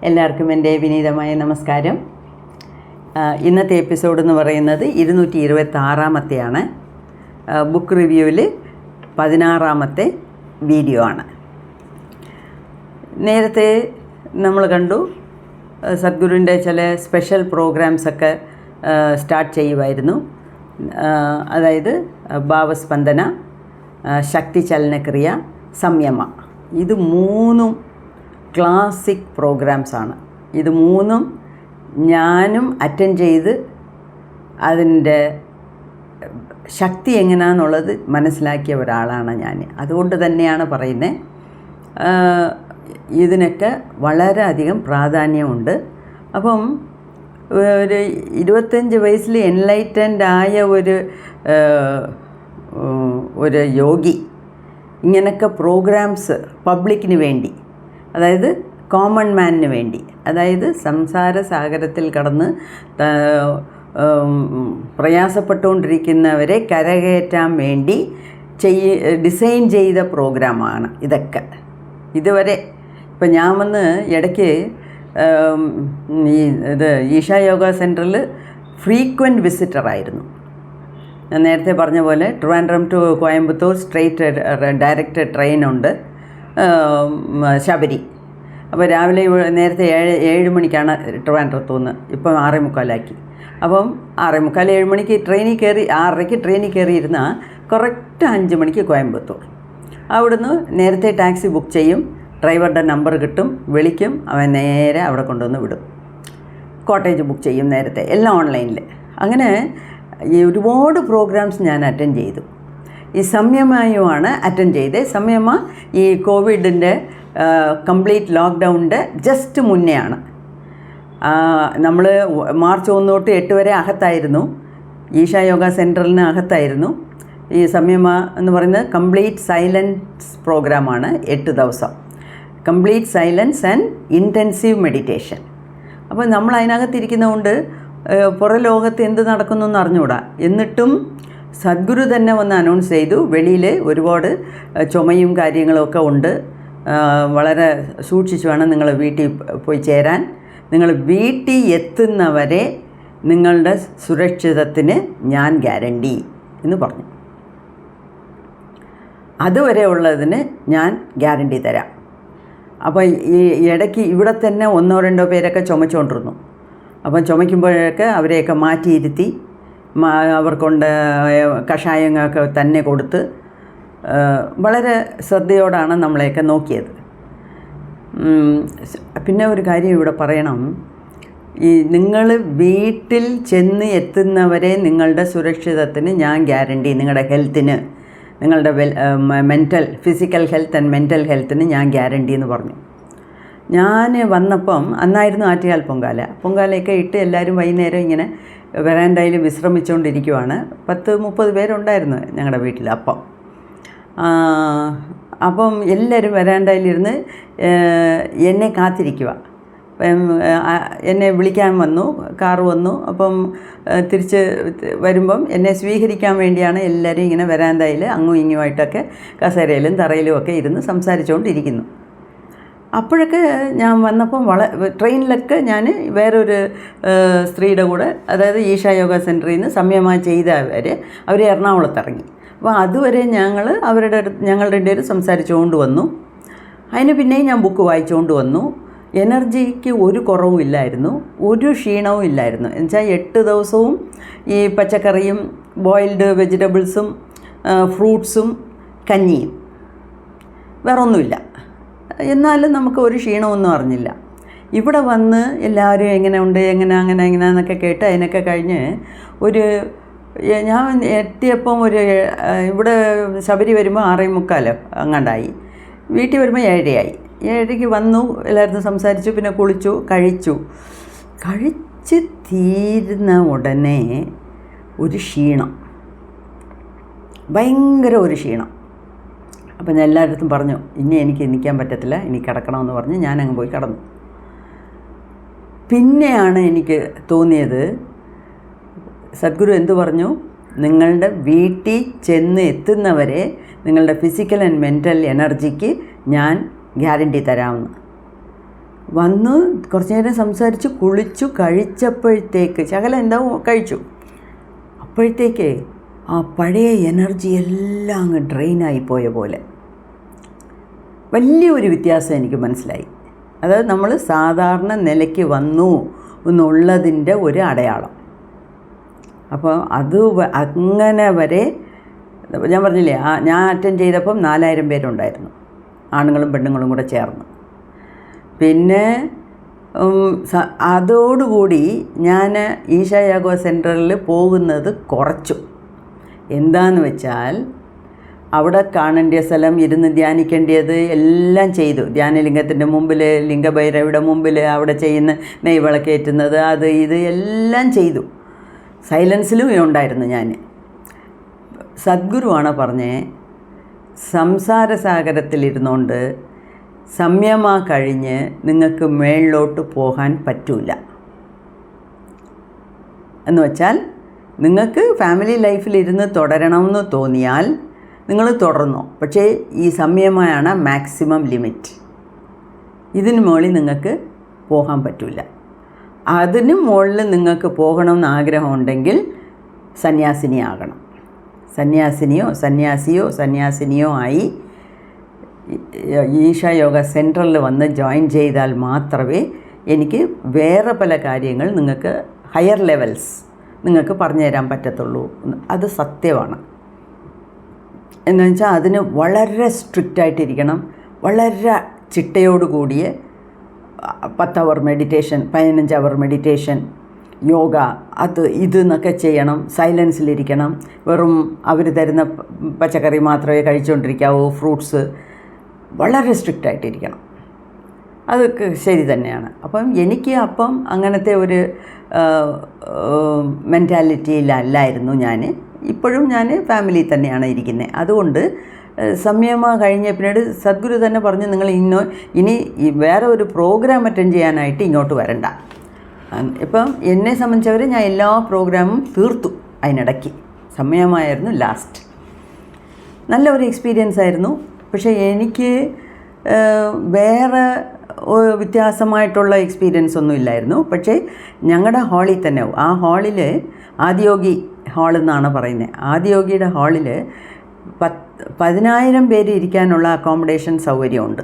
എല്ലാവർക്കും എൻ്റെ വിനീതമായ നമസ്കാരം. ഇന്നത്തെ എപ്പിസോഡ് എന്ന് പറയുന്നത് 226-ാമത്തെയാണ്. ബുക്ക് റിവ്യൂവിൽ 16-ാമത്തെ വീഡിയോ ആണ്. നേരത്തെ നമ്മൾ കണ്ടു സദ്ഗുരുവിൻ്റെ ചില സ്പെഷ്യൽ പ്രോഗ്രാംസൊക്കെ സ്റ്റാർട്ട് ചെയ്യുമായിരുന്നു. അതായത് ഭാവസ്പന്ദന, ശക്തി ചലനക്രിയ, സംയമ. ഇത് മൂന്നും ക്ലാസിക് പ്രോഗ്രാംസാണ്. ഇത് മൂന്നും ഞാനും അറ്റൻഡ് ചെയ്ത് അതിൻ്റെ ശക്തി എങ്ങനെയാണെന്നുള്ളത് മനസ്സിലാക്കിയ ഒരാളാണ് ഞാൻ. അതുകൊണ്ട് തന്നെയാണ് പറയുന്നത്, ഇതിനൊക്കെ വളരെയധികം പ്രാധാന്യമുണ്ട്. അപ്പം ഒരു 25 വയസ്സിൽ എൻലൈറ്റൻഡ് ആയ ഒരു യോഗി ഇങ്ങനെയൊക്കെ പ്രോഗ്രാംസ് പബ്ലിക്കിന് വേണ്ടി, അതായത് കോമൺ മാനിന് വേണ്ടി, അതായത് സംസാര സാഗരത്തിൽ കടന്ന് പ്രയാസപ്പെട്ടുകൊണ്ടിരിക്കുന്നവരെ കരകയറ്റാൻ വേണ്ടി ഡിസൈൻ ചെയ്ത പ്രോഗ്രാമാണ് ഇതൊക്കെ. ഇതുവരെ ഇപ്പം ഞാൻ വന്ന് ഇടയ്ക്ക് ഈശ യോഗ സെൻറ്ററിൽ ഫ്രീക്വൻറ്റ് വിസിറ്ററായിരുന്നു. ഞാൻ നേരത്തെ പറഞ്ഞ പോലെ Trivandrum to Coimbatore straight direct ട്രെയിനുണ്ട്, ശബരി. അപ്പോൾ രാവിലെ നേരത്തെ 7 മണിക്കാണ് ട്രിവാൻഡ്രത്തു നിന്ന്, ഇപ്പം 6:45. അപ്പം 6:45 7 മണിക്ക് ട്രെയിനിൽ കയറി, 6:30 ട്രെയിനിൽ കയറിയിരുന്നാൽ കറക്റ്റ് 5 മണിക്ക് കോയമ്പത്തൂർ. അവിടുന്ന് നേരത്തെ ടാക്സി ബുക്ക് ചെയ്യും, ഡ്രൈവറുടെ നമ്പർ കിട്ടും, വിളിക്കും, അവൻ നേരെ അവിടെ കൊണ്ടുവന്ന് വിടും. കോട്ടേജ് ബുക്ക് ചെയ്യും നേരത്തെ, എല്ലാം ഓൺലൈനിൽ. അങ്ങനെ ഈ ഒരുപാട് പ്രോഗ്രാംസ് ഞാൻ അറ്റൻഡ് ചെയ്തു. ഈ സംയമയുമാണ് അറ്റൻഡ് ചെയ്തത്. സംയമ ഈ കോവിഡിൻ്റെ കംപ്ലീറ്റ് ലോക്ക്ഡൗണിൻ്റെ ജസ്റ്റ് മുന്നെയാണ്. നമ്മൾ മാർച്ച് 1 തൊട്ട് 8 വരെ അകത്തായിരുന്നു, ഈശ യോഗ സെൻറ്ററിന് അകത്തായിരുന്നു. ഈ സംയമ എന്ന് പറയുന്നത് കംപ്ലീറ്റ് സൈലൻസ് പ്രോഗ്രാമാണ്. 8 ദിവസം complete silence and intensive meditation. അപ്പോൾ നമ്മൾ അതിനകത്തിരിക്കുന്നതുകൊണ്ട് പുറം ലോകത്ത് എന്ത് നടക്കുന്നു എന്ന് അറിഞ്ഞുകൂടാ. എന്നിട്ടും സദ്ഗുരു തന്നെ വന്ന് അനൗൺസ് ചെയ്തു, വെളിയിൽ ഒരുപാട് ചുമയും കാര്യങ്ങളൊക്കെ ഉണ്ട്, വളരെ സൂക്ഷിച്ച് വേണം നിങ്ങൾ വീട്ടിൽ പോയി ചേരാൻ, നിങ്ങൾ വീട്ടിൽ എത്തുന്നവരെ നിങ്ങളുടെ സുരക്ഷിതത്തിന് ഞാൻ ഗ്യാരണ്ടി എന്ന് പറഞ്ഞു. അതുവരെ ഉള്ളതിന് ഞാൻ ഗ്യാരണ്ടി തരാം. അപ്പോൾ ഈ ഇടയ്ക്ക് ഇവിടെ തന്നെ 1-2 പേരൊക്കെ ചുമച്ചുകൊണ്ടിരുന്നു. അപ്പം ചുമയ്ക്കുമ്പോഴൊക്കെ അവരെയൊക്കെ മാറ്റിയിരുത്തി അവർക്കൊണ്ട് കഷായങ്ങളൊക്കെ തന്നെ കൊടുത്ത് വളരെ ശ്രദ്ധയോടാണ് നമ്മളെയൊക്കെ നോക്കിയത്. പിന്നെ ഒരു കാര്യം ഇവിടെ പറയണം, ഈ നിങ്ങൾ വീട്ടിൽ ചെന്ന് എത്തുന്നവരെ നിങ്ങളുടെ സുരക്ഷിതത്തിന് ഞാൻ ഗ്യാരണ്ടി, നിങ്ങളുടെ ഹെൽത്തിന്, നിങ്ങളുടെ ഫിസിക്കൽ ഹെൽത്ത് ആൻഡ് മെൻ്റൽ ഹെൽത്തിന് ഞാൻ ഗ്യാരണ്ടി എന്ന് പറഞ്ഞു. ഞാൻ വന്നപ്പം അന്നായിരുന്നു ആറ്റുകാൽ പൊങ്കാലയൊക്കെ ഇട്ട് എല്ലാവരും വൈകുന്നേരം ഇങ്ങനെ വരാൻഡയിൽ വിശ്രമിച്ചുകൊണ്ടിരിക്കുവാണ്. 10-30 പേരുണ്ടായിരുന്നു ഞങ്ങളുടെ വീട്ടിൽ. അപ്പം എല്ലാവരും വരാൻഡയിലിരുന്ന് എന്നെ കാത്തിരിക്കുക. എന്നെ വിളിക്കാൻ വന്നു, കാറ് വന്നു. അപ്പം തിരിച്ച് വരുമ്പം എന്നെ സ്വീകരിക്കാൻ വേണ്ടിയാണ് എല്ലാവരും ഇങ്ങനെ വരാൻഡയിൽ അങ്ങും ഇങ്ങുമായിട്ടൊക്കെ കസേരയിലും തറയിലും ഒക്കെ ഇരുന്ന് സംസാരിച്ചുകൊണ്ടിരിക്കുന്നു. അപ്പോഴൊക്കെ ഞാൻ വന്നപ്പം ട്രെയിനിലൊക്കെ ഞാൻ വേറൊരു സ്ത്രീയുടെ കൂടെ, അതായത് ഈശ യോഗ സെൻറ്ററിൽ നിന്ന് സംയമ അവർ എറണാകുളത്ത് ഇറങ്ങി. അപ്പോൾ അതുവരെ ഞങ്ങളുടെ ഇടയിൽ സംസാരിച്ചുകൊണ്ട് വന്നു. അതിന് പിന്നെയും ഞാൻ ബുക്ക് വായിച്ചുകൊണ്ട് വന്നു. എനർജിക്ക് ഒരു കുറവും ഇല്ലായിരുന്നു, ഒരു ക്ഷീണവും ഇല്ലായിരുന്നു. എന്നുവെച്ചാൽ 8 ദിവസവും ഈ പച്ചക്കറിയും ബോയിൽഡ് വെജിറ്റബിൾസും ഫ്രൂട്ട്സും കഞ്ഞിയും, വേറൊന്നുമില്ല. എന്നാലും നമുക്ക് ഒരു ക്ഷീണമൊന്നും അറിഞ്ഞില്ല. ഇവിടെ വന്ന് എല്ലാവരും എങ്ങനെയുണ്ട്, എങ്ങനെയാണെന്നൊക്കെ കേട്ട് അതിനൊക്കെ കഴിഞ്ഞ് ഞാൻ എത്തിയപ്പം ഇവിടെ ശബരി വരുമ്പോൾ 6:45 അങ്ങാണ്ടായി. വീട്ടിൽ വരുമ്പോൾ 7:00 7:00 വന്നു, എല്ലാവരും സംസാരിച്ചു, പിന്നെ കുളിച്ചു, കഴിച്ച് തീരുന്ന ഉടനെ ഒരു ക്ഷീണം, ഭയങ്കര ഒരു ക്ഷീണം. അപ്പം ഞാൻ എല്ലായിടത്തും പറഞ്ഞു, ഇനി എനിക്ക് നിൽക്കാൻ പറ്റത്തില്ല, ഇനി കിടക്കണമെന്ന് പറഞ്ഞ് ഞാനങ്ങ് പോയി കിടന്നു. പിന്നെയാണ് എനിക്ക് തോന്നിയത്, സദ്ഗുരു എന്തു പറഞ്ഞു, നിങ്ങളുടെ വീട്ടിൽ ചെന്ന് എത്തുന്നവരെ നിങ്ങളുടെ ഫിസിക്കൽ ആൻഡ് മെൻ്റൽ എനർജിക്ക് ഞാൻ ഗ്യാരണ്ടി തരാമെന്ന്. വന്ന് കുറച്ച് നേരം സംസാരിച്ച് കുളിച്ചു കഴിച്ചപ്പോഴത്തേക്ക് ശകലം എന്താവും കഴിച്ചു. അപ്പോഴത്തേക്ക് ആ പഴയ എനർജി എല്ലാം അങ്ങ് ഡ്രെയിനായി പോയ പോലെ വലിയൊരു വ്യത്യാസം എനിക്ക് മനസ്സിലായി. അതായത് നമ്മൾ സാധാരണ നിലയ്ക്ക് വന്നു എന്നുള്ളതിൻ്റെ ഒരു അടയാളം. അപ്പോൾ അത് അങ്ങനെ വരെ ഞാൻ പറഞ്ഞില്ലേ, ഞാൻ അറ്റൻഡ് ചെയ്തപ്പം 4000 പേരുണ്ടായിരുന്നു, ആണുങ്ങളും പെണ്ണുങ്ങളും കൂടെ ചേർന്ന്. പിന്നെ അതോടുകൂടി ഞാൻ ഈശ യോഗ സെൻറ്ററിൽ പോകുന്നത് കുറച്ചു. എന്താന്ന് വെച്ചാൽ അവിടെ കാണേണ്ട സ്ഥലം, ഇരുന്ന് ധ്യാനിക്കേണ്ടത് എല്ലാം ചെയ്തു. ധ്യാനലിംഗത്തിൻ്റെ മുമ്പിൽ, ലിംഗഭൈരവിടെ മുമ്പിൽ അവിടെ ചെയ്യുന്ന നെയ്വിളക്കേറ്റുന്നത്, അത് ഇത് എല്ലാം ചെയ്തു. സൈലൻസിലും ഉണ്ടായിരുന്നു ഞാൻ. സദ്ഗുരുവാണ് പറഞ്ഞേ, സംസാരസാഗരത്തിലിരുന്നുകൊണ്ട് സംയമ കഴിഞ്ഞ് നിങ്ങൾക്ക് മേളിലോട്ട് പോകാൻ പറ്റൂല. എന്ന് വെച്ചാൽ നിങ്ങൾക്ക് ഫാമിലി ലൈഫിലിരുന്ന് തുടരണമെന്ന് തോന്നിയാൽ നിങ്ങൾ തുടർന്നോ, പക്ഷേ ഈ സംയമമാണ് മാക്സിമം ലിമിറ്റ്. ഇതിന് മുകളിൽ നിങ്ങൾക്ക് പോകാൻ പറ്റില്ല. അതിന് മുകളിൽ നിങ്ങൾക്ക് പോകണമെന്ന് ആഗ്രഹമുണ്ടെങ്കിൽ സന്യാസിനിയാകണം. സന്യാസിനിയോ ആയി ഈശ യോഗ സെൻറ്ററിൽ വന്ന് ജോയിൻ ചെയ്താൽ മാത്രമേ എനിക്ക് വേറെ പല കാര്യങ്ങൾ നിങ്ങൾക്ക് ഹയർ ലെവൽസ് നിങ്ങൾക്ക് പറഞ്ഞു തരാൻ പറ്റത്തുള്ളൂ. അത് സത്യമാണ്. എന്ന് വെച്ചാൽ അതിന് വളരെ സ്ട്രിക്റ്റായിട്ടിരിക്കണം, വളരെ ചിട്ടയോട് കൂടിയ 10 അവർ മെഡിറ്റേഷൻ, 15 അവർ മെഡിറ്റേഷൻ, യോഗ, അത് ഇതെന്നൊക്കെ ചെയ്യണം. സൈലൻസിലിരിക്കണം. വെറും അവർ തരുന്ന പച്ചക്കറി മാത്രമേ കഴിച്ചുകൊണ്ടിരിക്കാവൂ, ഫ്രൂട്ട്സ്. വളരെ സ്ട്രിക്റ്റായിട്ടിരിക്കണം. അതൊക്കെ ശരി തന്നെയാണ്. അപ്പം എനിക്ക് അങ്ങനത്തെ ഒരു മെൻറ്റാലിറ്റിയിലല്ലായിരുന്നു ഞാൻ. ഇപ്പോഴും ഞാൻ ഫാമിലി തന്നെയാണ് ഇരിക്കുന്നത്. അതുകൊണ്ട് സംയമ കഴിഞ്ഞ പിന്നീട് സദ്ഗുരു തന്നെ പറഞ്ഞു, നിങ്ങൾ ഇനി വേറെ ഒരു പ്രോഗ്രാം അറ്റൻഡ് ചെയ്യാനായിട്ട് ഇങ്ങോട്ട് വരണ്ട. ഇപ്പം എന്നെ സംബന്ധിച്ചവർ ഞാൻ എല്ലാ പ്രോഗ്രാമും തീർത്തു. അതിനിടയ്ക്ക് സമയമായിരുന്നു ലാസ്റ്റ്. നല്ല ഒരു എക്സ്പീരിയൻസ് ആയിരുന്നു. പക്ഷേ എനിക്ക് വേറെ വ്യത്യാസമായിട്ടുള്ള എക്സ്പീരിയൻസ് ഒന്നും ഇല്ലായിരുന്നു. പക്ഷേ ഞങ്ങളുടെ ഹാളിൽ തന്നെ, ആ ഹാളിൽ ആദിയോഗി ഹാൾ എന്നാണ് പറയുന്നത്, ആദിയോഗിയുടെ ഹാളിൽ 10,000 പേര് ഇരിക്കാനുള്ള അക്കോമഡേഷൻ സൗകര്യമുണ്ട്.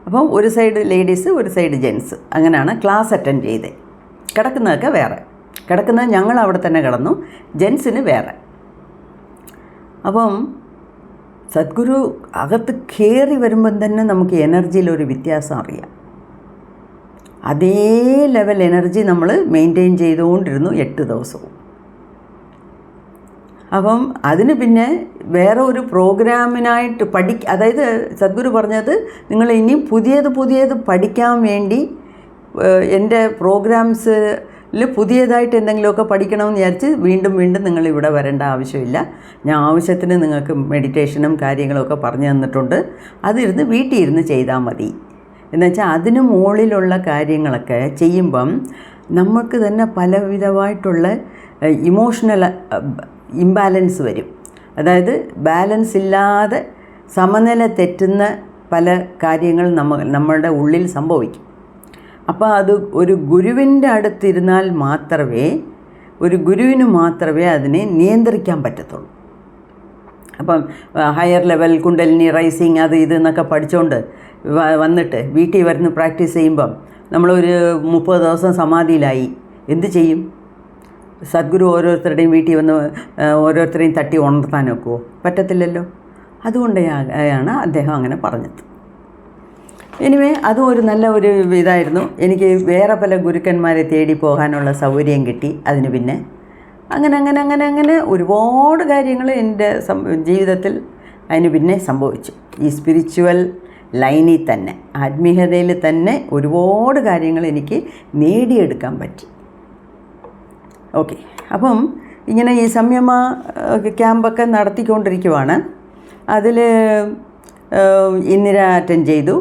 അപ്പം ഒരു സൈഡ് ലേഡീസ്, ഒരു സൈഡ് ജെൻസ്, അങ്ങനെയാണ് ക്ലാസ് അറ്റൻഡ് ചെയ്തത്. കിടക്കുന്നതൊക്കെ വേറെ, കിടക്കുന്നത് ഞങ്ങൾ അവിടെ തന്നെ കിടന്നു, ജെൻസിന് വേറെ. അപ്പം സദ്ഗുരു അകത്ത് കയറി വരുമ്പം തന്നെ നമുക്ക് എനർജിയിലൊരു വ്യത്യാസം അറിയാം. അതേ ലെവൽ എനർജി നമ്മൾ മെയിൻറ്റെയിൻ ചെയ്തുകൊണ്ടിരുന്നു 8 ദിവസവും. അപ്പം അതിന് പിന്നെ വേറെ ഒരു പ്രോഗ്രാമിനായിട്ട് അതായത് സദ്ഗുരു പറഞ്ഞത്, നിങ്ങൾ ഇനി പുതിയത് പഠിക്കാൻ വേണ്ടി എൻ്റെ പ്രോഗ്രാംസിൽ പുതിയതായിട്ട് എന്തെങ്കിലുമൊക്കെ പഠിക്കണമെന്ന് വിചാരിച്ച് വീണ്ടും നിങ്ങൾ ഇവിടെ വരേണ്ട ആവശ്യമില്ല. ഞാൻ ആവശ്യത്തിന് നിങ്ങൾക്ക് മെഡിറ്റേഷനും കാര്യങ്ങളൊക്കെ പറഞ്ഞു തന്നിട്ടുണ്ട്. അതിരുന്ന് വീട്ടിൽ ഇരുന്ന് ചെയ്താൽ മതി. എന്നുവെച്ചാൽ അതിന് മുകളിലുള്ള കാര്യങ്ങളൊക്കെ ചെയ്യുമ്പം നമുക്ക് തന്നെ പലവിധമായിട്ടുള്ള ഇമോഷണൽ ഇംബാലൻസ് വരും. അതായത് ബാലൻസ് ഇല്ലാതെ സമനില തെറ്റുന്ന പല കാര്യങ്ങൾ നമ്മളുടെ ഉള്ളിൽ സംഭവിക്കും. അപ്പോൾ അത് ഒരു ഗുരുവിൻ്റെ അടുത്തിരുന്നാൽ മാത്രമേ, ഒരു ഗുരുവിന് മാത്രമേ അതിനെ നിയന്ത്രിക്കാൻ പറ്റത്തുള്ളൂ. അപ്പം ഹയർ ലെവൽ കുണ്ടലിനി റൈസിങ് അത് ഇത് എന്നൊക്കെ പഠിച്ചുകൊണ്ട് വന്നിട്ട് വീട്ടിൽ വരുന്ന പ്രാക്ടീസ് ചെയ്യുമ്പം നമ്മളൊരു 30 ദിവസം സമാധിയിലായി എന്ത് ചെയ്യും? സദ്ഗുരു ഓരോരുത്തരുടെയും വീട്ടിൽ വന്ന് ഓരോരുത്തരെയും തട്ടി ഉണർത്താൻ നോക്കുമോ? പറ്റത്തില്ലല്ലോ. അതുകൊണ്ടാണ് അദ്ദേഹം അങ്ങനെ പറഞ്ഞത്. എനിവേ അതും ഒരു നല്ല ഒരു ഇതായിരുന്നു. എനിക്ക് വേറെ പല ഗുരുക്കന്മാരെ തേടി പോകാനുള്ള സൗകര്യം കിട്ടി. അതിന് പിന്നെ അങ്ങനെ ഒരുപാട് കാര്യങ്ങൾ എൻ്റെ ജീവിതത്തിൽ അതിന് പിന്നെ സംഭവിച്ചു. ഈ സ്പിരിച്വൽ ലൈനിൽ തന്നെ, ആത്മീയതയിൽ തന്നെ ഒരുപാട് കാര്യങ്ങൾ എനിക്ക് നേടിയെടുക്കാൻ പറ്റി. ഓക്കെ, അപ്പം ഇങ്ങനെ ഈ സംയമ ക്യാമ്പൊക്കെ നടത്തിക്കൊണ്ടിരിക്കുവാണ്. അതിൽ ഇന്ദിര അറ്റൻഡ് ചെയ്തു.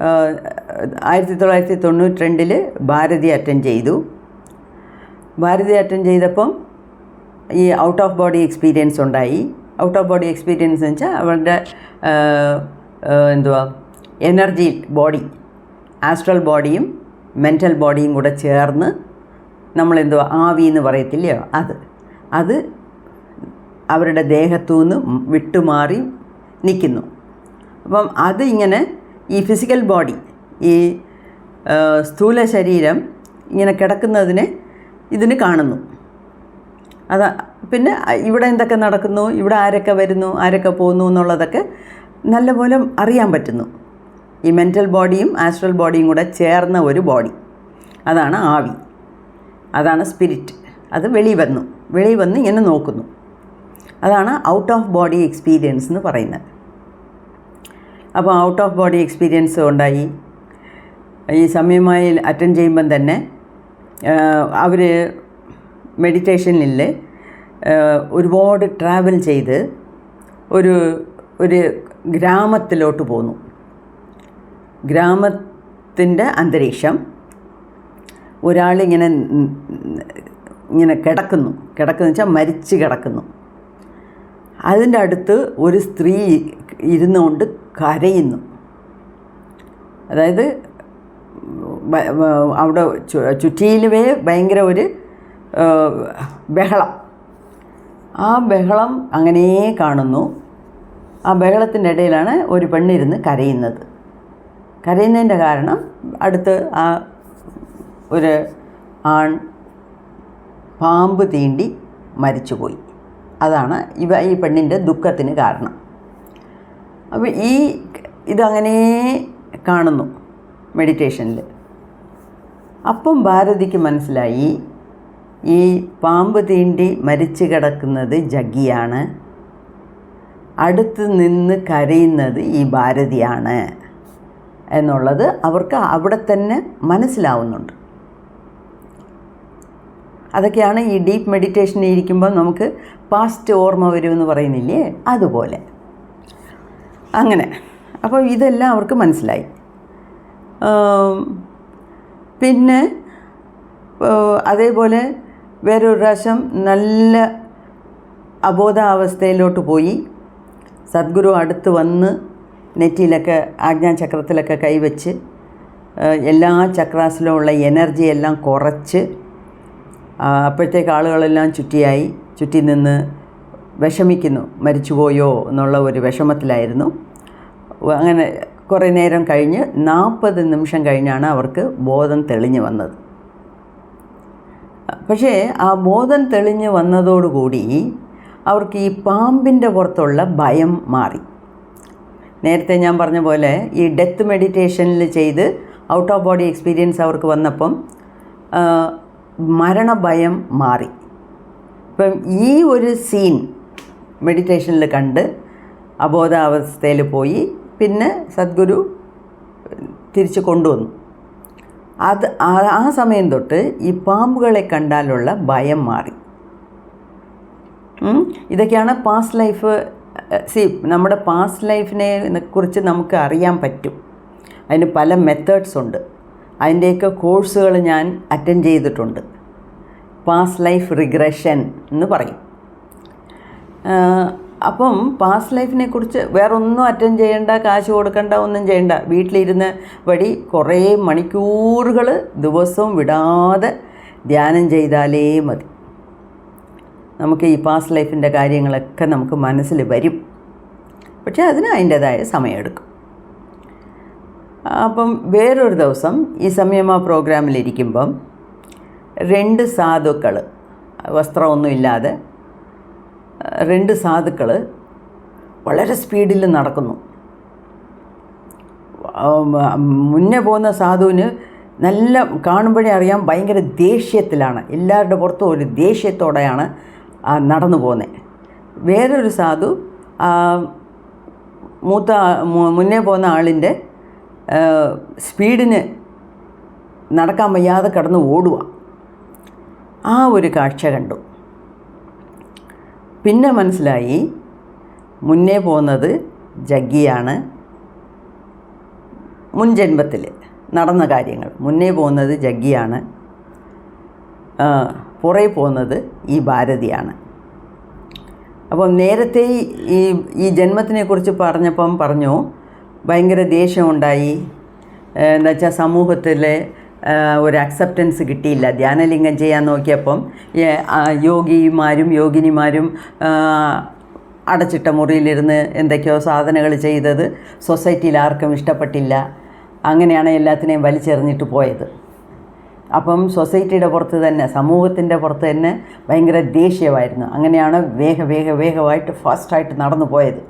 1992 ഭാരതി അറ്റൻഡ് ചെയ്തു. ഭാരതി അറ്റൻഡ് ചെയ്തപ്പം ഈ ഔട്ട് ഓഫ് ബോഡി എക്സ്പീരിയൻസ് ഉണ്ടായി. ഔട്ട് ഓഫ് ബോഡി എക്സ്പീരിയൻസ് എന്ന് വെച്ചാൽ അവരുടെ എനർജി ബോഡി ആസ്ട്രൽ ബോഡിയും മെൻ്റൽ ബോഡിയും കൂടെ ചേർന്ന് നമ്മളെന്തോ ആവി എന്ന് പറയത്തില്ലയോ, അത് അവരുടെ ദേഹത്തു നിന്ന് വിട്ടുമാറി നിൽക്കുന്നു. അപ്പം അത് ഇങ്ങനെ ഈ ഫിസിക്കൽ ബോഡി, ഈ സ്ഥൂല ശരീരം ഇങ്ങനെ കിടക്കുന്നതിനെ ഇതിന് കാണുന്നു. പിന്നെ ഇവിടെ എന്തൊക്കെ നടക്കുന്നു, ഇവിടെ ആരൊക്കെ വരുന്നു, ആരൊക്കെ പോകുന്നു എന്നുള്ളതൊക്കെ നല്ലപോലെ അറിയാൻ പറ്റുന്നു. ഈ മെൻ്റൽ ബോഡിയും ആസ്ട്രൽ ബോഡിയും കൂടെ ചേർന്ന ഒരു ബോഡി, അതാണ് ആവി, അതാണ് സ്പിരിറ്റ്. അത് വെളിയിൽ വന്ന് ഇങ്ങനെ നോക്കുന്നു. അതാണ് ഔട്ട് ഓഫ് ബോഡി എക്സ്പീരിയൻസ് എന്ന് പറയുന്നത്. അപ്പോൾ ഔട്ട് ഓഫ് ബോഡി എക്സ്പീരിയൻസ് ഉണ്ടായി. ഈ സമയമായി അറ്റൻഡ് ചെയ്യുമ്പം തന്നെ അവർ മെഡിറ്റേഷനിൽ ഒരുപാട് ട്രാവൽ ചെയ്ത് ഒരു ഗ്രാമത്തിലോട്ട് പോന്നു. ഗ്രാമത്തിൻ്റെ അന്തരീക്ഷം, ഒരാളിങ്ങനെ കിടക്കുന്നു വെച്ചാൽ മരിച്ച് കിടക്കുന്നു. അതിൻ്റെ അടുത്ത് ഒരു സ്ത്രീ ഇരുന്നുകൊണ്ട് കരയുന്നു. അതായത് അവിടെ ചുറ്റിയിലുമേ ഭയങ്കര ഒരു ബഹളം. ആ ബഹളം അങ്ങനെ കാണുന്നു. ആ ബഹളത്തിൻ്റെ ഇടയിലാണ് ഒരു പെണ്ണിരുന്ന് കരയുന്നത്. കരയുന്നതിൻ്റെ കാരണം അടുത്ത് ആ ഒരു ആൺ പാമ്പ് തീണ്ടി മരിച്ചുപോയി. അതാണ് ഈ പെണ്ണിൻ്റെ ദുഃഖത്തിന് കാരണം. അപ്പോൾ ഇതങ്ങനെ കാണുന്നു മെഡിറ്റേഷനിൽ. അപ്പം ഭാരതിക്ക് മനസ്സിലായി, ഈ പാമ്പ് തീണ്ടി മരിച്ചു കിടക്കുന്നത് ജഗ്ഗിയാണ്, അടുത്ത് നിന്ന് കരയുന്നത് ഈ ഭാരതിയാണ് എന്നുള്ളത് അവർക്ക് അവിടെ തന്നെ മനസ്സിലാവുന്നുണ്ട്. അതൊക്കെയാണ് ഈ ഡീപ്പ് മെഡിറ്റേഷനിൽ ഇരിക്കുമ്പോൾ നമുക്ക് പാസ്റ്റ് ഓർമ്മ വരുമെന്ന് പറയുന്നില്ലേ, അതുപോലെ. അങ്ങനെ അപ്പോൾ ഇതെല്ലാം അവർക്ക് മനസ്സിലായി. പിന്നെ അതേപോലെ വേറൊരു പ്രാവശ്യം നല്ല അബോധാവസ്ഥയിലോട്ട് പോയി. സദ്ഗുരു അടുത്ത് വന്ന് നെറ്റിയിലൊക്കെ ആജ്ഞാചക്രത്തിലൊക്കെ കൈവച്ച് എല്ലാ ചക്രാസിലുമുള്ള എനർജി എല്ലാം കുറച്ച്, അപ്പോഴത്തേക്ക് ആളുകളെല്ലാം ചുറ്റി നിന്ന് വിഷമിക്കുന്നു, മരിച്ചുപോയോ എന്നുള്ള ഒരു വിഷമത്തിലായിരുന്നു. അങ്ങനെ കുറേ നേരം കഴിഞ്ഞ് 40 നിമിഷം കഴിഞ്ഞാണ് അവർക്ക് ബോധം തെളിഞ്ഞു വന്നത്. പക്ഷേ ആ ബോധം തെളിഞ്ഞ് വന്നതോടുകൂടി അവർക്ക് ഈ പാമ്പിൻ്റെ പുറത്തുള്ള ഭയം മാറി. നേരത്തെ ഞാൻ പറഞ്ഞ പോലെ ഈ ഡെത്ത് മെഡിറ്റേഷനിൽ ചെയ്ത് ഔട്ട് ഓഫ് ബോഡി എക്സ്പീരിയൻസ് അവർക്ക് വന്നപ്പം മരണഭയം മാറി. ഇപ്പം ഈ ഒരു സീൻ മെഡിറ്റേഷനിൽ കണ്ട് അബോധാവസ്ഥയിൽ പോയി. പിന്നെ സദ്ഗുരു തിരിച്ച് കൊണ്ടുവന്നു. ആ സമയം തൊട്ട് ഈ പാമ്പുകളെ കണ്ടാലുള്ള ഭയം മാറി. ഇതൊക്കെയാണ് പാസ്റ്റ് ലൈഫ്. നമ്മുടെ പാസ്റ്റ് ലൈഫിനെ കുറിച്ച് നമുക്ക് അറിയാൻ പറ്റും. അതിന് പല മെത്തേഡ്സ് ഉണ്ട്. അതിൻ്റെയൊക്കെ കോഴ്സുകൾ ഞാൻ അറ്റൻഡ് ചെയ്തിട്ടുണ്ട്. പാസ്റ്റ് ലൈഫ് റിഗ്രഷൻ എന്ന് പറയും. അപ്പം പാസ്റ്റ് ലൈഫിനെ കുറിച്ച് വേറെ ഒന്നും അറ്റൻഡ് ചെയ്യേണ്ട, കാശ് കൊടുക്കേണ്ട, ഒന്നും ചെയ്യേണ്ട. വീട്ടിലിരുന്ന് വഴി കുറേ മണിക്കൂറുകൾ ദിവസവും വിടാതെ ധ്യാനം ചെയ്താലേ മതി. നമുക്ക് ഈ പാസ്റ്റ് ലൈഫിൻ്റെ കാര്യങ്ങളൊക്കെ നമുക്ക് മനസ്സിൽ വരും. പക്ഷേ അതിന് അതിൻ്റേതായ സമയമെടുക്കും. അപ്പം വേറൊരു ദിവസം ഈ സംയമ പ്രോഗ്രാമിലിരിക്കുമ്പം 2 സാധുക്കൾ, വസ്ത്രമൊന്നുമില്ലാതെ 2 സാധുക്കൾ വളരെ സ്പീഡിൽ നടക്കുന്നു. മുന്നേ പോകുന്ന സാധുവിന് നല്ല കാണുമ്പോഴേ അറിയാം ഭയങ്കര ദേഷ്യത്തിലാണ്. എല്ലാവരുടെ പുറത്തും ഒരു ദേഷ്യത്തോടെയാണ് നടന്നു പോകുന്നത്. വേറൊരു സാധു മുന്നേ പോകുന്ന ആളിൻ്റെ സ്പീഡിന് നടക്കാൻ വയ്യാതെ കിടന്ന് ഓടുക. ആ ഒരു കാഴ്ച കണ്ടു. പിന്നെ മനസ്സിലായി മുന്നേ പോകുന്നത് ജഗ്ഗിയാണ്. മുൻ ജന്മത്തിൽ നടന്ന കാര്യങ്ങൾ മുന്നേ പോകുന്നത് ജഗ്ഗിയാണ്, പുറകെ പോകുന്നത് ഈ ഭാരതിയാണ്. അപ്പം നേരത്തെ ഈ ജന്മത്തിനെക്കുറിച്ച് പറഞ്ഞപ്പം പറഞ്ഞു ഭയങ്കര ദേഷ്യമുണ്ടായി, എന്താ വെച്ചാൽ സമൂഹത്തിലെ ഒരു അക്സെപ്റ്റൻസ് കിട്ടിയില്ല. ധ്യാനലിംഗം ചെയ്യാൻ നോക്കിയപ്പം യോഗിമാരും യോഗിനിമാരും അടച്ചിട്ട മുറിയിലിരുന്ന് എന്തൊക്കെയോ സാധനകൾ ചെയ്തത് സൊസൈറ്റിയിൽ ആർക്കും ഇഷ്ടപ്പെട്ടില്ല. അങ്ങനെയാണ് എല്ലാത്തിനെയും വലിച്ചെറിഞ്ഞിട്ട് പോയത്. അപ്പം സൊസൈറ്റിയുടെ പുറത്ത് തന്നെ, സമൂഹത്തിൻ്റെ പുറത്ത് തന്നെ ഭയങ്കര ദേഷ്യമായിരുന്നു. അങ്ങനെയാണ് വേഗമായിട്ട് ഫാസ്റ്റായിട്ട് നടന്നു പോയത്.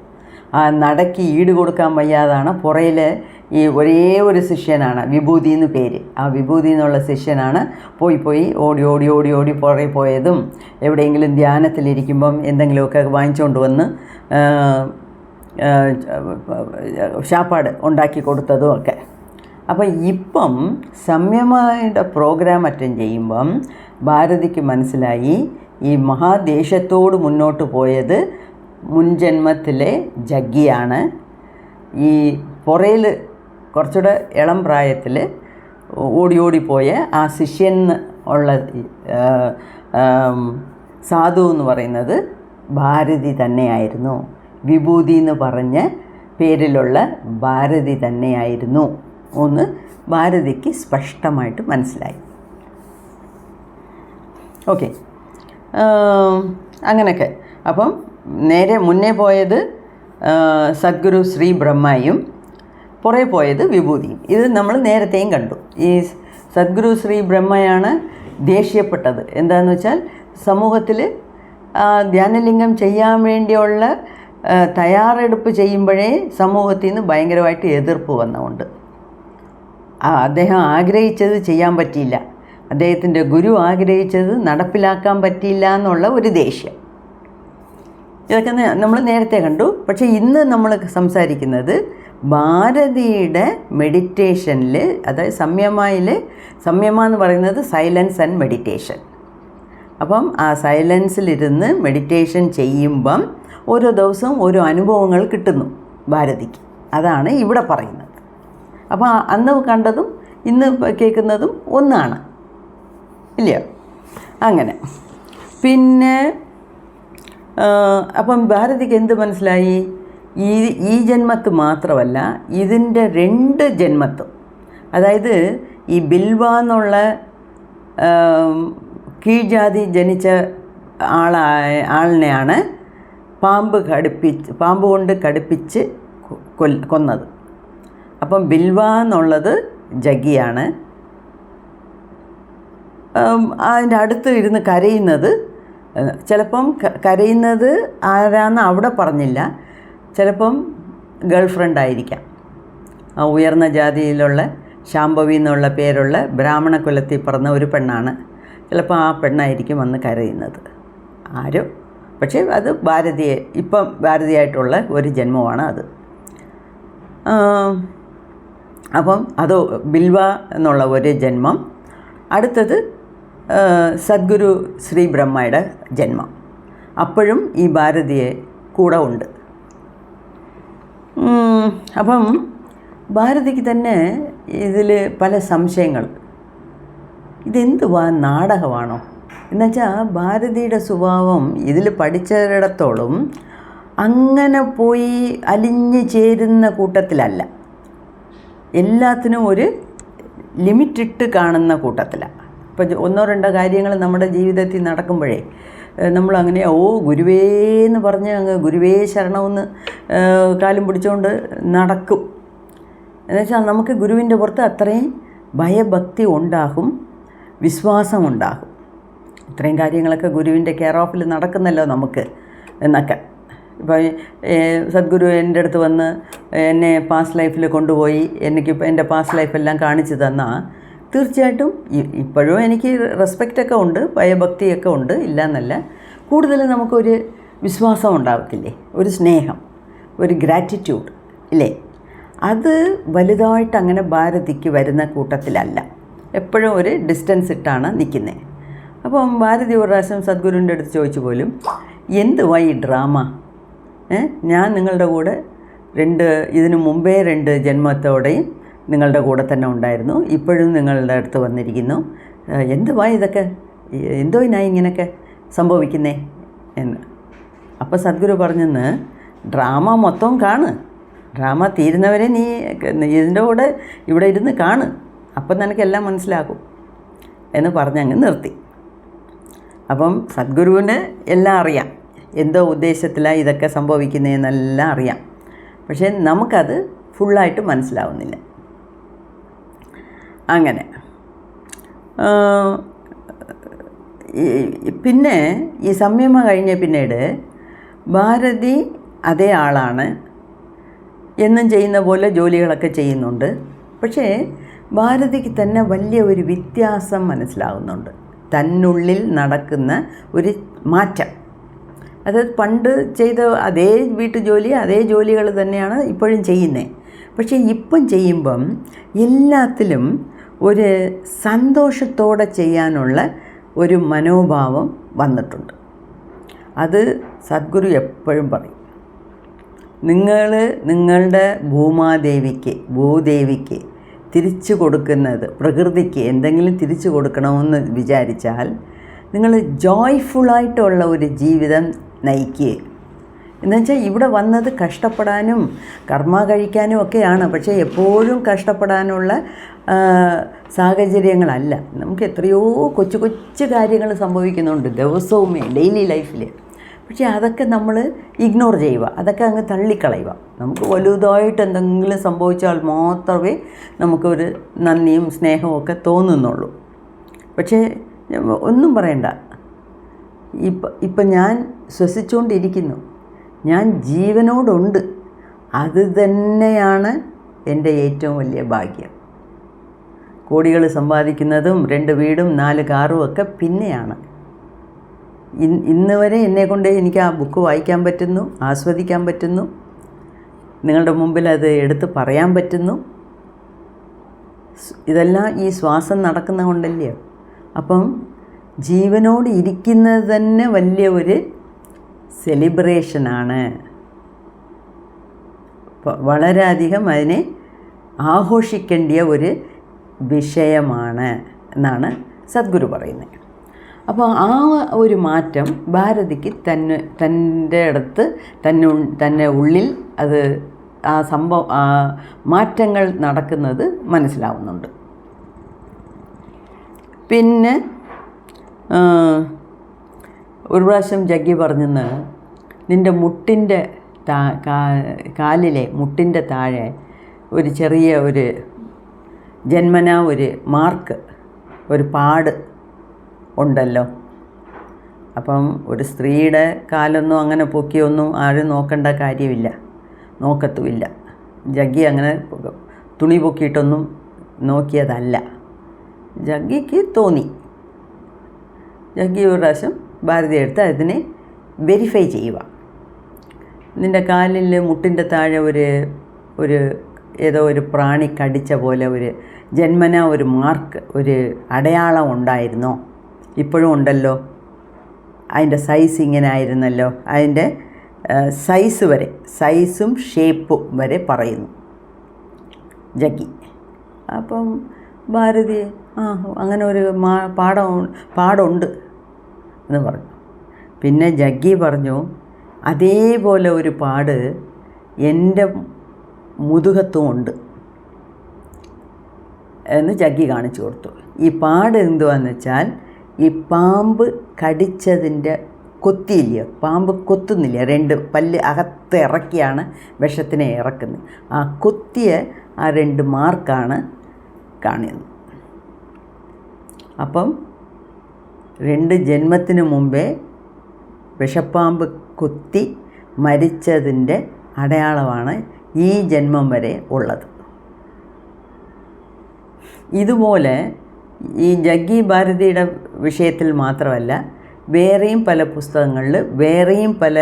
ആ നടക്ക് ഈട് കൊടുക്കാൻ വയ്യാതാണ് പുറയിൽ ഈ ഒരേ ഒരു ശിഷ്യനാണ് വിഭൂതി എന്ന് പേര്. ആ വിഭൂതി എന്നുള്ള ശിഷ്യനാണ് പോയി ഓടി പുറകെ പോയതും എവിടെയെങ്കിലും ധ്യാനത്തിലിരിക്കുമ്പം എന്തെങ്കിലുമൊക്കെ വാങ്ങിച്ചുകൊണ്ട് വന്ന് ശാപ്പാട് ഉണ്ടാക്കി കൊടുത്തതും ഒക്കെ. അപ്പോൾ ഇപ്പം സംയമയുടെ പ്രോഗ്രാം അറ്റൻഡ് ചെയ്യുമ്പം ഭാരതിക്ക് മനസ്സിലായി ഈ മഹാദേശത്തോട് മുന്നോട്ട് പോയത് മുൻജന്മത്തിലെ ജഗ്ഗിയാണ്. ഈ പുറയിൽ കുറച്ചുകൂടെ ഇളം പ്രായത്തിൽ ഓടിപ്പോയ ആ ശിഷ്യൻ ഉള്ള സാധു എന്ന് പറയുന്നത് ഭാരതി തന്നെയായിരുന്നു. വിഭൂതി എന്ന് പറഞ്ഞ പേരിലുള്ള ഭാരതി തന്നെയായിരുന്നു ഒന്ന് ഭാരതിക്ക് സ്പഷ്ടമായിട്ട് മനസ്സിലായി. ഓക്കെ, അങ്ങനെയൊക്കെ. അപ്പം നേരെ മുന്നേ പോയത് സദ്ഗുരു ശ്രീ ബ്രഹ്മയും പുറകെ പോയത് വിഭൂതിയും. ഇത് നമ്മൾ നേരത്തെയും കണ്ടു. ഈ സദ്ഗുരു ശ്രീ ബ്രഹ്മയാണ് ദേഷ്യപ്പെട്ടത്. എന്താണെന്ന് വെച്ചാൽ സമൂഹത്തിൽ ധ്യാനലിംഗം ചെയ്യാൻ വേണ്ടിയുള്ള തയ്യാറെടുപ്പ് ചെയ്യുമ്പോഴേ സമൂഹത്തിൽ നിന്ന് ഭയങ്കരമായിട്ട് എതിർപ്പ് വന്നുകൊണ്ട് അദ്ദേഹം ആഗ്രഹിച്ചത് ചെയ്യാൻ പറ്റിയില്ല, അദ്ദേഹത്തിൻ്റെ ഗുരു ആഗ്രഹിച്ചത് നടപ്പിലാക്കാൻ പറ്റിയില്ല എന്നുള്ള ഒരു ദേഷ്യം. ഇതൊക്കെ നമ്മൾ നേരത്തെ കണ്ടു. പക്ഷേ ഇന്ന് നമ്മൾ സംസാരിക്കുന്നത് ഭാരതിയുടെ മെഡിറ്റേഷനിൽ, അതായത് സംയമ എന്ന് പറയുന്നത് സൈലൻസ് ആൻഡ് മെഡിറ്റേഷൻ. അപ്പം ആ സൈലൻസിലിരുന്ന് മെഡിറ്റേഷൻ ചെയ്യുമ്പം ഓരോ ദിവസവും ഓരോ അനുഭവങ്ങൾ കിട്ടുന്നു ഭാരതിക്ക്. അതാണ് ഇവിടെ പറയുന്നത്. അപ്പോൾ അന്ന് കണ്ടതും ഇന്ന് കേൾക്കുന്നതും ഒന്നാണ്, ഇല്ലയോ? അങ്ങനെ പിന്നെ അപ്പം ഭാരതിക്ക് എന്ത് മനസ്സിലായി? ഈ ജന്മത്ത് മാത്രമല്ല, ഇതിൻ്റെ 2 ജന്മത്തും, അതായത് ഈ ബിൽവ എന്നുള്ള കീഴ്ജാതി ജനിച്ച ആളിനെയാണ് പാമ്പ് കൊണ്ട് കടിപ്പിച്ച് കൊന്നത്. അപ്പം ബിൽവ എന്നുള്ളത് ജഗ്ഗിയാണ്. അതിൻ്റെ അടുത്ത് ഇരുന്ന് കരയുന്നത്, ചിലപ്പം കരയുന്നത് ആരാന്ന് അവിടെ പറഞ്ഞില്ല, ചിലപ്പം ഗേൾ ഫ്രണ്ടായിരിക്കാം. ഉയർന്ന ജാതിയിലുള്ള ശാംഭവി എന്നുള്ള പേരുള്ള ബ്രാഹ്മണ കുലത്തിൽ പറഞ്ഞ ഒരു പെണ്ണാണ്. ചിലപ്പോൾ ആ പെണ്ണായിരിക്കും വന്ന് കരയുന്നത്. ആരോ, പക്ഷേ അത് ഇപ്പം ഭാരതിയായിട്ടുള്ള ഒരു ജന്മമാണ് അത്. അപ്പം അത് ബിൽവ എന്നുള്ള ഒരു ജന്മം. അടുത്തത് സദ്ഗുരു ശ്രീ ബ്രഹ്മയുടെ ജന്മം. അപ്പോഴും ഈ ഭാരതിയെ കൂടെ ഉണ്ട്. അപ്പം ഭാരതിക്ക് തന്നെ ഇതിൽ പല സംശയങ്ങൾ. ഇതെന്തുവാ, നാടകമാണോ? എന്നുവെച്ചാൽ ഭാരതിയുടെ സ്വഭാവം ഇതിൽ പഠിച്ചിടത്തോളം അങ്ങനെ പോയി അലിഞ്ഞു ചേരുന്ന കൂട്ടത്തിലല്ല, എല്ലാത്തിനും ഒരു ലിമിറ്റിട്ട് കാണുന്ന കൂട്ടത്തിലാണ്. ഇപ്പം 1-2 കാര്യങ്ങൾ നമ്മുടെ ജീവിതത്തിൽ നടക്കുമ്പോഴേ നമ്മളങ്ങനെ ഗുരുവേ എന്ന് പറഞ്ഞ് അങ്ങ് ഗുരുവേ ശരണമെന്ന് കാലും പിടിച്ചുകൊണ്ട് നടക്കും. എന്നുവെച്ചാൽ നമുക്ക് ഗുരുവിൻ്റെ പുറത്ത് അത്രയും ഭയഭക്തി ഉണ്ടാകും, വിശ്വാസം ഉണ്ടാകും. ഇത്രയും കാര്യങ്ങളൊക്കെ ഗുരുവിൻ്റെ കെയർ ഓഫിൽ നടക്കുന്നല്ലോ നമുക്ക് എന്നൊക്കെ. ഇപ്പോൾ സദ്ഗുരു എൻ്റെ അടുത്ത് വന്ന് എന്നെ പാസ്റ്റ് ലൈഫിൽ കൊണ്ടുപോയി എനിക്കിപ്പോൾ എൻ്റെ പാസ്റ്റ് ലൈഫെല്ലാം കാണിച്ചു തന്നാൽ തീർച്ചയായിട്ടും ഇപ്പോഴും എനിക്ക് റെസ്പെക്റ്റൊക്കെ ഉണ്ട്, ഭയഭക്തിയൊക്കെ ഉണ്ട്, ഇല്ല എന്നല്ല. കൂടുതൽ നമുക്കൊരു വിശ്വാസം ഉണ്ടാകത്തില്ലേ, ഒരു സ്നേഹം, ഒരു ഗ്രാറ്റിറ്റ്യൂഡ് ഇല്ലേ? അത് വലുതായിട്ട് അങ്ങനെ ഭാരതിക്ക് വരുന്ന കൂട്ടത്തിലല്ല, എപ്പോഴും ഒരു ഡിസ്റ്റൻസ് ഇട്ടാണ് നിൽക്കുന്നത്. അപ്പം ഭാരതി ഒരു പ്രാവശ്യം സദ്ഗുരുവിൻ്റെ അടുത്ത് ചോദിച്ചു പോലും, എന്തുവാ ഈ ഡ്രാമ? ഞാൻ നിങ്ങളുടെ കൂടെ ഇതിനു മുമ്പേ 2 ജന്മത്തോടെയും നിങ്ങളുടെ കൂടെ തന്നെ ഉണ്ടായിരുന്നു, ഇപ്പോഴും നിങ്ങളുടെ അടുത്ത് വന്നിരിക്കുന്നു, എന്തുവാ ഇതൊക്കെ, എന്തോയിനായി ഇങ്ങനെയൊക്കെ സംഭവിക്കുന്നേ എന്ന്. അപ്പോൾ സദ്ഗുരു പറഞ്ഞെന്ന്, ഡ്രാമ മൊത്തം കാണ്, ഡ്രാമ തീരുന്നവരെ നീ ഇതിൻ്റെ കൂടെ ഇവിടെ ഇരുന്ന് കാണ്, അപ്പം നിനക്കെല്ലാം മനസ്സിലാകും എന്ന് പറഞ്ഞങ്ങ് നിർത്തി. അപ്പം സദ്ഗുരുവിന് എല്ലാം അറിയാം, എന്തോ ഉദ്ദേശത്തിലാണ് ഇതൊക്കെ സംഭവിക്കുന്നതെന്നെല്ലാം അറിയാം. പക്ഷേ നമുക്കത് ഫുള്ളായിട്ട് മനസ്സിലാവുന്നില്ല. അങ്ങനെ പിന്നെ ഈ സംയമ കഴിഞ്ഞ പിന്നീട് ഭാരതി അതേ ആളാണ്, എന്നും ചെയ്യുന്ന പോലെ ജോലികളൊക്കെ ചെയ്യുന്നുണ്ട്. പക്ഷേ ഭാരതിക്ക് തന്നെ വലിയ ഒരു വ്യത്യാസം മനസ്സിലാകുന്നുണ്ട്. തന്നുള്ളിൽ നടക്കുന്ന ഒരു മാറ്റം. അതായത് പണ്ട് ചെയ്ത അതേ വീട്ടുജോലി, അതേ ജോലികൾ തന്നെയാണ് ഇപ്പോഴും ചെയ്യുന്നത്. പക്ഷേ ഇപ്പം ചെയ്യുമ്പം എല്ലാത്തിലും ഒരു സന്തോഷത്തോടെ ചെയ്യാനുള്ള ഒരു മനോഭാവം വന്നിട്ടുണ്ട്. അത് സദ്ഗുരു എപ്പോഴും പറയും, നിങ്ങളുടെ ഭൂദേവിക്ക് തിരിച്ചു കൊടുക്കുന്നത്, പ്രകൃതിക്ക് എന്തെങ്കിലും തിരിച്ചു കൊടുക്കണമെന്ന് വിചാരിച്ചാൽ നിങ്ങൾ ജോയ്ഫുള്ളായിട്ടുള്ള ഒരു ജീവിതം നയിക്കുക. എന്നുവെച്ചാൽ ഇവിടെ വന്നത് കഷ്ടപ്പെടാനും കർമ്മ കഴിക്കാനും ഒക്കെയാണ്. പക്ഷേ എപ്പോഴും കഷ്ടപ്പെടാനുള്ള സാഹചര്യങ്ങളല്ല. നമുക്ക് എത്രയോ കൊച്ചു കൊച്ചു കാര്യങ്ങൾ സംഭവിക്കുന്നുണ്ട് ദിവസവും, ഡെയിലി ലൈഫിൽ. പക്ഷേ അതൊക്കെ നമ്മൾ ഇഗ്നോർ ചെയ്യുക, അതൊക്കെ അങ്ങ് തള്ളിക്കളയുക. നമുക്ക് വലുതായിട്ട് എന്തെങ്കിലും സംഭവിച്ചാൽ മാത്രമേ നമുക്കൊരു നന്ദിയും സ്നേഹവും ഒക്കെ തോന്നുന്നുള്ളൂ. പക്ഷേ ഒന്നും പറയണ്ട, ഇപ്പം ഞാൻ ശ്വസിച്ചുകൊണ്ടിരിക്കുന്നു, ഞാൻ ജീവനോടുണ്ട്, അത് തന്നെയാണ് എൻ്റെ ഏറ്റവും വലിയ ഭാഗ്യം. കോടികൾ സമ്പാദിക്കുന്നതും 2 വീടും 4 കാറും ഒക്കെ പിന്നെയാണ്. ഇന്ന് വരെ എന്നെക്കൊണ്ട് എനിക്ക് ആ ബുക്ക് വായിക്കാൻ പറ്റുന്നു, ആസ്വദിക്കാൻ പറ്റുന്നു, നിങ്ങളുടെ മുമ്പിൽ അത് എടുത്ത് പറയാൻ പറ്റുന്നു. ഇതെല്ലാം ഈ ശ്വാസം നടക്കുന്ന കൊണ്ടല്ലേ. അപ്പം ജീവനോട് ഇരിക്കുന്നത് തന്നെ വലിയ ഒരു സെലിബ്രേഷനാണ്. വളരെയധികം അതിനെ ആഘോഷിക്കേണ്ട ഒരു വിഷയമാണ് എന്നാണ് സദ്ഗുരു പറയുന്നത്. അപ്പോൾ ആ ഒരു മാറ്റം ഭാരതിക്ക് തൻ്റെ അടുത്ത് തന്നെ ഉള്ളിൽ അത് ആ മാറ്റങ്ങൾ നടക്കുന്നത് മനസ്സിലാവുന്നുണ്ട്. പിന്നെ ഒരു പ്രാവശ്യം ജഗ്ഗി പറഞ്ഞെന്ന്, നിൻ്റെ മുട്ടിൻ്റെ കാലിലെ മുട്ടിൻ്റെ താഴെ ഒരു ചെറിയ ഒരു ജന്മനാ ഒരു മാർക്ക്, ഒരു പാട് ഉണ്ടല്ലോ. അപ്പം ഒരു സ്ത്രീയുടെ കാലൊന്നും അങ്ങനെ പൊക്കിയൊന്നും ആരും നോക്കേണ്ട കാര്യമില്ല, നോക്കത്തുമില്ല. ജഗ്ഗി അങ്ങനെ തുണി പൊക്കിയിട്ടൊന്നും നോക്കിയതല്ല. ജഗ്ഗിക്ക് തോന്നി. ജഗ്ഗി ഒരു പ്രാവശ്യം ഭാരതി എടുത്ത് അതിനെ വെരിഫൈ ചെയ്യുക. നിൻ്റെ കാലിൽ മുട്ടിൻ്റെ താഴെ ഒരു ഏതോ ഒരു പ്രാണി കടിച്ച പോലെ ഒരു ജന്മനാ ഒരു മാർക്ക്, ഒരു അടയാളം ഉണ്ടായിരുന്നോ? ഇപ്പോഴും ഉണ്ടല്ലോ. അതിൻ്റെ സൈസ് ഇങ്ങനെ ആയിരുന്നല്ലോ. അതിൻ്റെ സൈസ് വരെ, സൈസും ഷേപ്പും വരെ പറയുന്നു ജഗ്ഗി. അപ്പം ഭാരതി അങ്ങനെ ഒരു പാടുണ്ട് എന്ന് പറഞ്ഞു. പിന്നെ ജഗ്ഗി പറഞ്ഞു, അതേപോലെ ഒരു പാട് എൻ്റെ മുതുകത്തും ഉണ്ട് എന്ന് ജഗ്ഗി കാണിച്ചു കൊടുത്തു. ഈ പാട് എന്തുവാന്ന് വെച്ചാൽ, ഈ പാമ്പ് കടിച്ചതിൻ്റെ കൊത്തിയില്ലയോ, പാമ്പ് കൊത്തുന്നില്ല, 2 പല്ല് അകത്ത് ഇറക്കിയാണ് വിഷത്തിനെ ഇറക്കുന്നത്. ആ കൊത്തിയ ആ 2 മാർക്കാണ് കാണുന്നത്. അപ്പം 2 ജന്മത്തിന് മുമ്പേ വിഷപ്പാമ്പ് കൊത്തി മരിച്ചതിൻ്റെ അടയാളമാണ് ഈ ജന്മം വരെ ഉള്ളത്. ഇതുപോലെ ഈ ജഗ്ഗി ഭാരതിയുടെ വിഷയത്തിൽ മാത്രമല്ല, വേറെയും പല പുസ്തകങ്ങളിൽ വേറെയും പല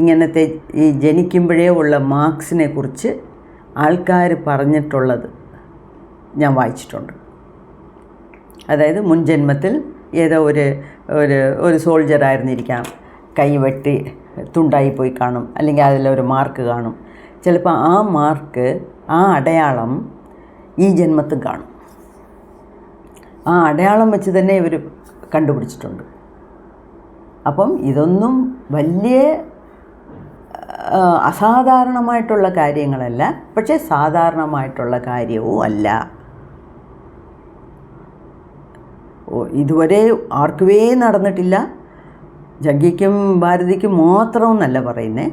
ഇങ്ങനത്തെ ഈ ജനിക്കുമ്പോഴേ ഉള്ള മാർക്സിനെ കുറിച്ച് ആൾക്കാർ പറഞ്ഞിട്ടുള്ളത് ഞാൻ വായിച്ചിട്ടുണ്ട്. അതായത് മുൻ ജന്മത്തിൽ ഏതോ ഒരു സോൾജറായിരുന്നിരിക്കാം, കൈ വെട്ടി തുണ്ടായിപ്പോയി കാണും, അല്ലെങ്കിൽ അതിലൊരു മാർക്ക് കാണും. ചിലപ്പോൾ ആ മാർക്ക്, ആ അടയാളം ഈ ജന്മത്തും കാണും. ആ അടയാളം വെച്ച് തന്നെ ഇവർ കണ്ടുപിടിച്ചിട്ടുണ്ട്. അപ്പം ഇതൊന്നും വലിയ അസാധാരണമായിട്ടുള്ള കാര്യങ്ങളല്ല, പക്ഷേ സാധാരണമായിട്ടുള്ള കാര്യവും അല്ല. ഇതുവരെ ആർക്കുവേ നടന്നിട്ടില്ല. ജഗ്ഗിക്കും ഭാരതിക്കും മാത്രമെന്നല്ല പറയുന്നത്,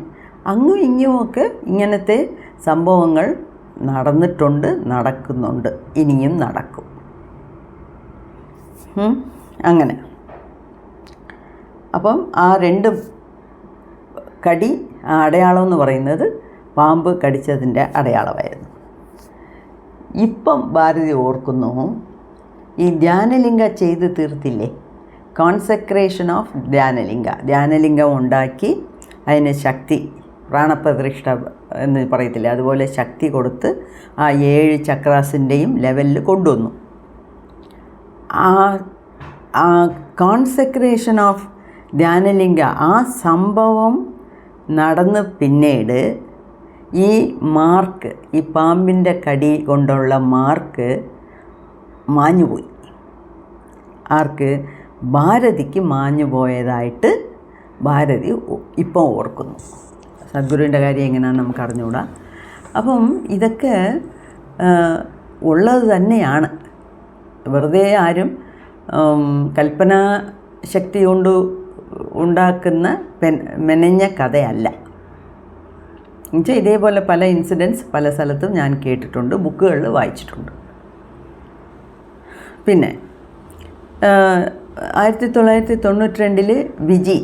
അങ്ങും ഇങ്ങുമൊക്കെ ഇങ്ങനത്തെ സംഭവങ്ങൾ നടന്നിട്ടുണ്ട്, നടക്കുന്നുണ്ട്, ഇനിയും നടക്കും. അങ്ങനെ അപ്പം ആ 2 കടി, ആ അടയാളം എന്ന് പറയുന്നത് പാമ്പ് കടിച്ചതിൻ്റെ അടയാളമായിരുന്നു. ഇപ്പം ഭാരതി ഓർക്കുന്നു, ഈ ധ്യാനലിംഗ ചെയ്ത് തീർത്തില്ലേ, കോൺസെക്രേഷൻ ഓഫ് ധ്യാനലിംഗം ഉണ്ടാക്കി അതിന് ശക്തി, പ്രാണപ്രതിഷ്ഠ എന്ന് പറയത്തില്ലേ, അതുപോലെ ശക്തി കൊടുത്ത് ആ 7 ചക്രാസിൻ്റെയും ലെവലിൽ കൊണ്ടുവന്നു. ആ കോൺസെക്രേഷൻ ഓഫ് ധ്യാനലിംഗ ആ സംഭവം നടന്ന് പിന്നീട് ഈ മാർക്ക്, ഈ പാമ്പിൻ്റെ കടി കൊണ്ടുള്ള മാർക്ക് മാഞ്ഞുപോയി. ആർക്ക്? ഭാരതിക്ക് മാഞ്ഞു പോയതായിട്ട് ഭാരതി ഇപ്പം ഓർക്കുന്നു. സദ്ഗുരുവിൻ്റെ കാര്യം എങ്ങനെയാണെന്ന് നമുക്ക് അറിഞ്ഞുകൂടാ. അപ്പം ഇതൊക്കെ ഉള്ളത് തന്നെയാണ്. വെറുതെ ആരും കൽപ്പനാ ശക്തി കൊണ്ട് ഉണ്ടാക്കുന്ന മെനഞ്ഞ കഥയല്ല. എന്നുവെച്ചാൽ ഇതേപോലെ പല ഇൻസിഡൻസ് പല സ്ഥലത്തും ഞാൻ കേട്ടിട്ടുണ്ട്, ബുക്കുകളിൽ വായിച്ചിട്ടുണ്ട്. പിന്നെ 1992 വിജി,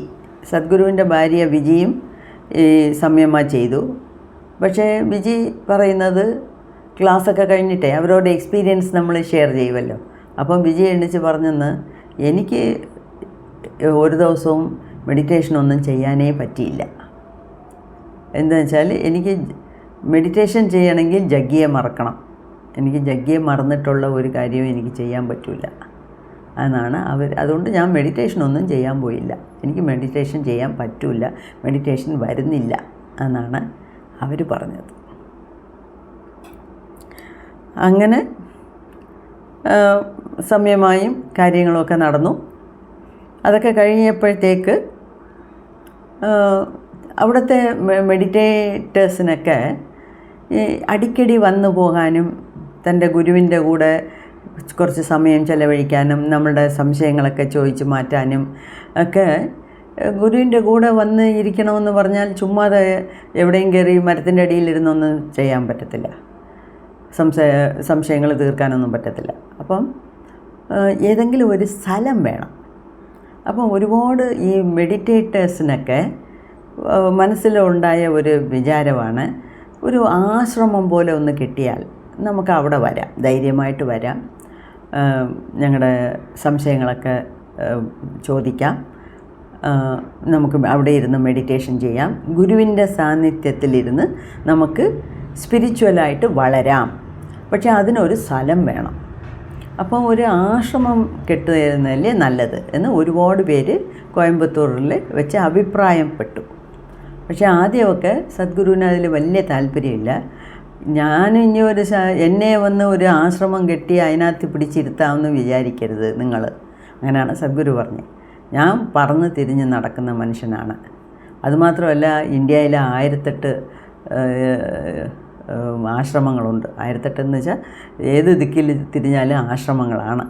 സദ്ഗുരുവിൻ്റെ ഭാര്യ വിജിയും ഈ സംയമ ചെയ്തു. പക്ഷേ വിജി പറയുന്നത് ക്ലാസ്സൊക്കെ കഴിഞ്ഞിട്ടേ അവരോട് എക്സ്പീരിയൻസ് നമ്മൾ ഷെയർ ചെയ്യുമല്ലോ. അപ്പം വിജി എണ്ണിച്ച് പറഞ്ഞെന്ന്, എനിക്ക് ഒരു ദിവസവും മെഡിറ്റേഷനൊന്നും ചെയ്യാനേ പറ്റിയില്ല. എന്താണെന്ന് വെച്ചാൽ എനിക്ക് മെഡിറ്റേഷൻ ചെയ്യണമെങ്കിൽ ജഗ്ഗിയെ മറക്കണം. എനിക്ക് ജഗ്ഗിയെ മറന്നിട്ടുള്ള ഒരു കാര്യവും എനിക്ക് ചെയ്യാൻ പറ്റില്ല എന്നാണ് അതുകൊണ്ട് ഞാൻ മെഡിറ്റേഷനൊന്നും ചെയ്യാൻ പോയില്ല. എനിക്ക് മെഡിറ്റേഷൻ ചെയ്യാൻ പറ്റില്ല, മെഡിറ്റേഷൻ വരുന്നില്ല എന്നാണ് അവർ പറഞ്ഞത്. അങ്ങനെ സമയമായും കാര്യങ്ങളൊക്കെ നടന്നു. അതൊക്കെ കഴിഞ്ഞപ്പോഴത്തേക്ക് അവിടുത്തെ മെഡിറ്റേറ്റേഴ്സിനൊക്കെ ഈ അടിക്കടി വന്നു പോകാനും തൻ്റെ ഗുരുവിൻ്റെ കൂടെ കുറച്ച് സമയം ചെലവഴിക്കാനും നമ്മളുടെ സംശയങ്ങളൊക്കെ ചോദിച്ചു മാറ്റാനും ഒക്കെ ഗുരുവിൻ്റെ കൂടെ വന്ന് ഇരിക്കണമെന്ന് പറഞ്ഞാൽ ചുമ്മാതെ എവിടെയും കയറി മരത്തിൻ്റെ അടിയിലിരുന്നൊന്നും ചെയ്യാൻ പറ്റത്തില്ല, സംശയങ്ങൾ തീർക്കാനൊന്നും പറ്റത്തില്ല. അപ്പം ഏതെങ്കിലും ഒരു സ്ഥലം വേണം. അപ്പം ഒരുപാട് ഈ മെഡിറ്റേറ്റേഴ്സിനൊക്കെ മനസ്സിലുണ്ടായ ഒരു വിചാരമാണ്, ഒരു ആശ്രമം പോലെ ഒന്ന് കിട്ടിയാൽ നമുക്ക് അവിടെ വരാം, ധൈര്യമായിട്ട് വരാം, ഞങ്ങളുടെ സംശയങ്ങളൊക്കെ ചോദിക്കാം, നമുക്ക് അവിടെ ഇരുന്ന് മെഡിറ്റേഷൻ ചെയ്യാം, ഗുരുവിൻ്റെ സാന്നിധ്യത്തിലിരുന്ന് നമുക്ക് സ്പിരിച്വലായിട്ട് വളരാം. പക്ഷേ അതിനൊരു സ്ഥലം വേണം. അപ്പം ഒരു ആശ്രമം കെട്ടുന്നതല്ലേ നല്ലത് എന്ന് ഒരുപാട് പേര് കോയമ്പത്തൂരിൽ വെച്ച് അഭിപ്രായപ്പെട്ടു. പക്ഷേ ആദ്യമൊക്കെ സദ്ഗുരുവിന് അതിൽ വലിയ താല്പര്യമില്ല. ഞാനിനി എന്നെ വന്ന് ഒരു ആശ്രമം കെട്ടി അതിനകത്ത് പിടിച്ചിരുത്താമെന്ന് വിചാരിക്കരുത് നിങ്ങൾ, അങ്ങനെയാണ് സദ്ഗുരു പറഞ്ഞത്. ഞാൻ പറന്ന് തിരിഞ്ഞ് നടക്കുന്ന മനുഷ്യനാണ്. അതുമാത്രമല്ല, ഇന്ത്യയിലെ 1008 ആശ്രമങ്ങളുണ്ട്. 1008 എന്ന് വെച്ചാൽ ഏത് ദിക്കിൽ തിരിഞ്ഞാലും ആശ്രമങ്ങളാണ്.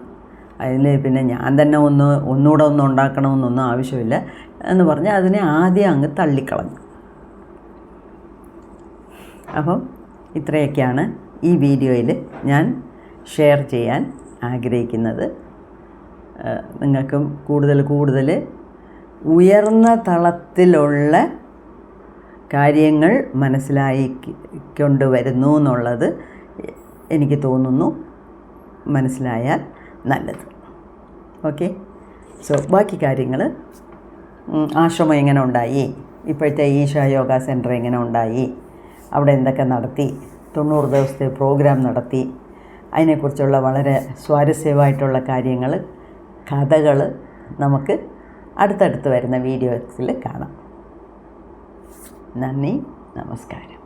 അതിൽ പിന്നെ ഞാൻ തന്നെ ഒന്നുകൂടെ ഉണ്ടാക്കണമെന്നൊന്നും ആവശ്യമില്ല എന്ന് പറഞ്ഞാൽ അതിനെ ആദ്യം അങ്ങ് തള്ളിക്കളഞ്ഞു. അപ്പം ഇത്രയൊക്കെയാണ് ഈ വീഡിയോയിൽ ഞാൻ ഷെയർ ചെയ്യാൻ ആഗ്രഹിക്കുന്നത്. നിങ്ങൾക്കും കൂടുതൽ ഉയർന്ന തലത്തിലുള്ള കാര്യങ്ങൾ മനസ്സിലായിക്കൊണ്ട് വരുന്നു എന്നുള്ളത് എനിക്ക് തോന്നുന്നു. മനസ്സിലായാൽ നല്ലത്. ഓക്കെ, സോ ബാക്കി കാര്യങ്ങൾ, ആശ്രമം എങ്ങനെ ഉണ്ടായി, ഇപ്പോഴത്തെ ഈശ യോഗ സെൻറ്റർ എങ്ങനെ ഉണ്ടായി, അവിടെ എന്തൊക്കെ നടത്തി, 90 ദിവസത്തെ പ്രോഗ്രാം നടത്തി, അതിനെക്കുറിച്ചുള്ള വളരെ സ്വാരസ്യമായിട്ടുള്ള കാര്യങ്ങൾ, കഥകൾ നമുക്ക് അടുത്തടുത്ത് വരുന്ന വീഡിയോസിൽ കാണാം. നന്ദി, നമസ്കാരം.